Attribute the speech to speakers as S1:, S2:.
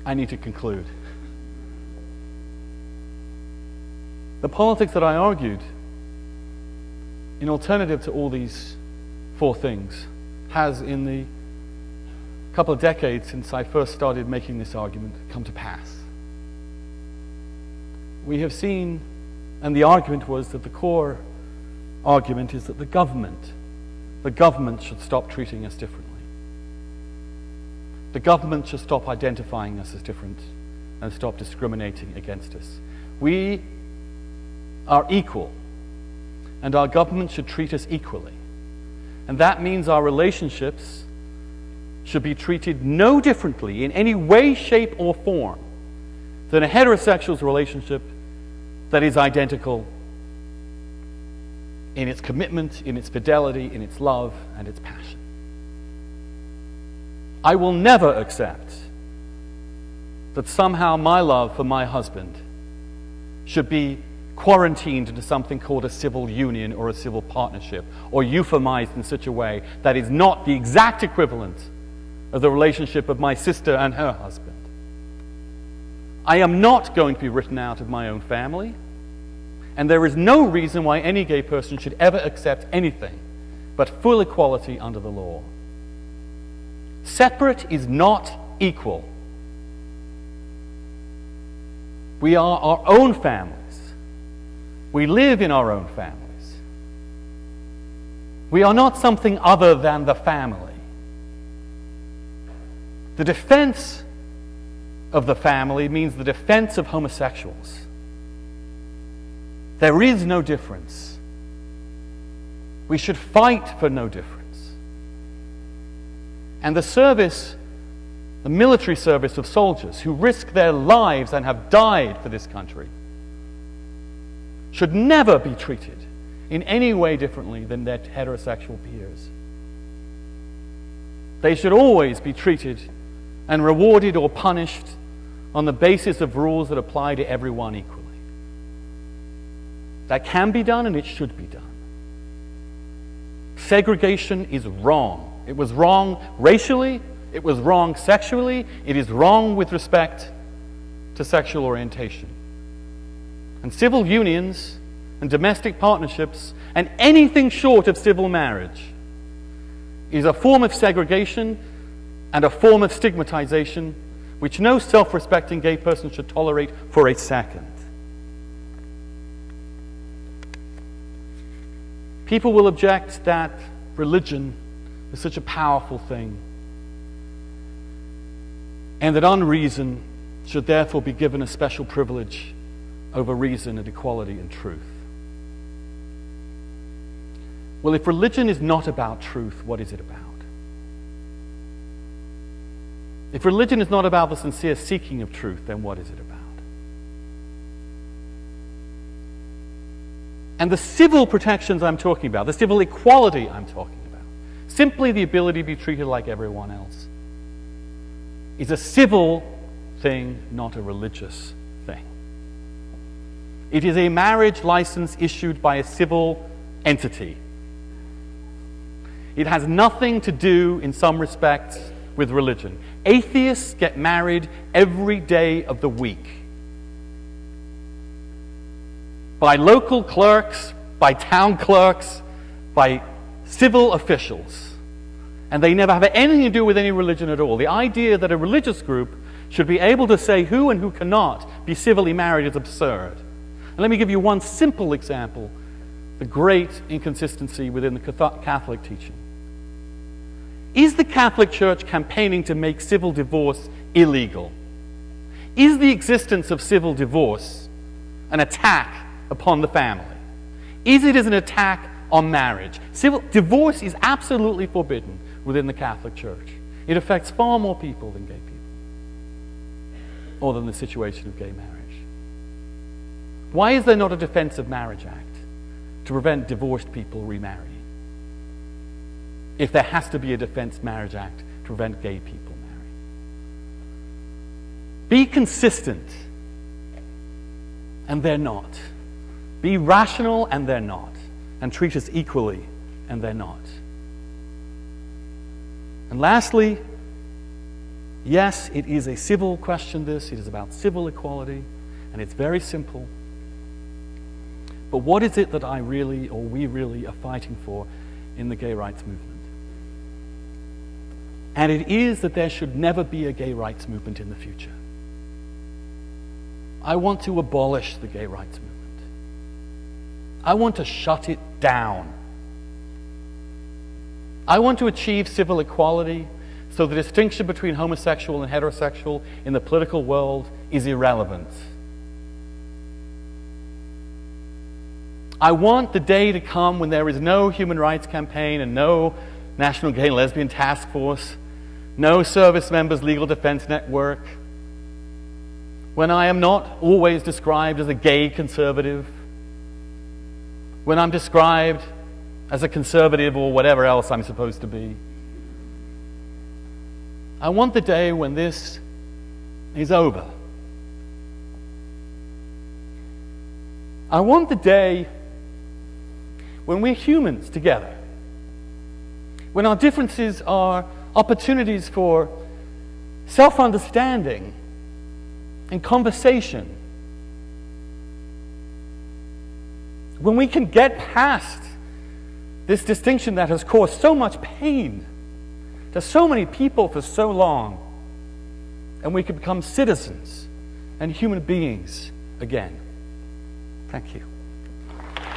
S1: I need to conclude. The politics that I argued, in alternative to all these four things, has in the couple of decades since I first started making this argument come to pass. We have seen, and the argument was that the core argument is that the government should stop treating us differently. The government should stop identifying us as different and stop discriminating against us. We are equal, and our government should treat us equally. And that means our relationships should be treated no differently in any way, shape, or form than a heterosexual relationship that is identical in its commitment, in its fidelity, in its love, and its passion. I will never accept that somehow my love for my husband should be quarantined into something called a civil union or a civil partnership, or euphemized in such a way that is not the exact equivalent of the relationship of my sister and her husband. I am not going to be written out of my own family, and there is no reason why any gay person should ever accept anything but full equality under the law. Separate is not equal. We are our own families. We live in our own families. We are not something other than the family. The defense of the family means the defense of homosexuals. There is no difference. We should fight for no difference. And the military service of soldiers who risk their lives and have died for this country should never be treated in any way differently than their heterosexual peers. They should always be treated and rewarded or punished on the basis of rules that apply to everyone equally. That can be done, and it should be done. Segregation is wrong. It was wrong racially, it was wrong sexually, it is wrong with respect to sexual orientation. And civil unions and domestic partnerships and anything short of civil marriage is a form of segregation and a form of stigmatization which no self-respecting gay person should tolerate for a second. People will object that religion is such a powerful thing, and that unreason should therefore be given a special privilege over reason and equality and truth. Well, if religion is not about truth, what is it about? If religion is not about the sincere seeking of truth, then what is it about? And the civil protections I'm talking about, the civil equality I'm talking about, simply the ability to be treated like everyone else, is a civil thing, not a religious thing. It is a marriage license issued by a civil entity. It has nothing to do, in some respects, with religion. Atheists get married every day of the week. By local clerks, by town clerks, by civil officials. And they never have anything to do with any religion at all. The idea that a religious group should be able to say who and who cannot be civilly married is absurd. And let me give you one simple example, the great inconsistency within the Catholic teaching. Is the Catholic Church campaigning to make civil divorce illegal? Is the existence of civil divorce an attack upon the family? Is it as an attack on marriage? Civil divorce is absolutely forbidden within the Catholic Church. It affects far more people than gay people, or than the situation of gay marriage. Why is there not a Defense of Marriage Act to prevent divorced people remarrying? If there has to be a Defense Marriage Act to prevent gay people marrying. Be consistent, and they're not. Be rational, and they're not. And treat us equally, and they're not. And lastly, Yes, it is a civil question, this. It is about civil equality, and it's very simple. But what is it that I really, or we really, are fighting for in the gay rights movement? And it is that there should never be a gay rights movement in the future. I want to abolish the gay rights movement. I want to shut it down. I want to achieve civil equality so the distinction between homosexual and heterosexual in the political world is irrelevant. I want the day to come when there is no human rights campaign and no National Gay and Lesbian Task Force, no service members legal defense network, when I am not always described as a gay conservative, when I'm described as a conservative or whatever else I'm supposed to be. I want the day when this is over. I want the day when we're humans together, when our differences are opportunities for self-understanding and conversation, when we can get past this distinction that has caused so much pain to so many people for so long, and we can become citizens and human beings again. Thank you.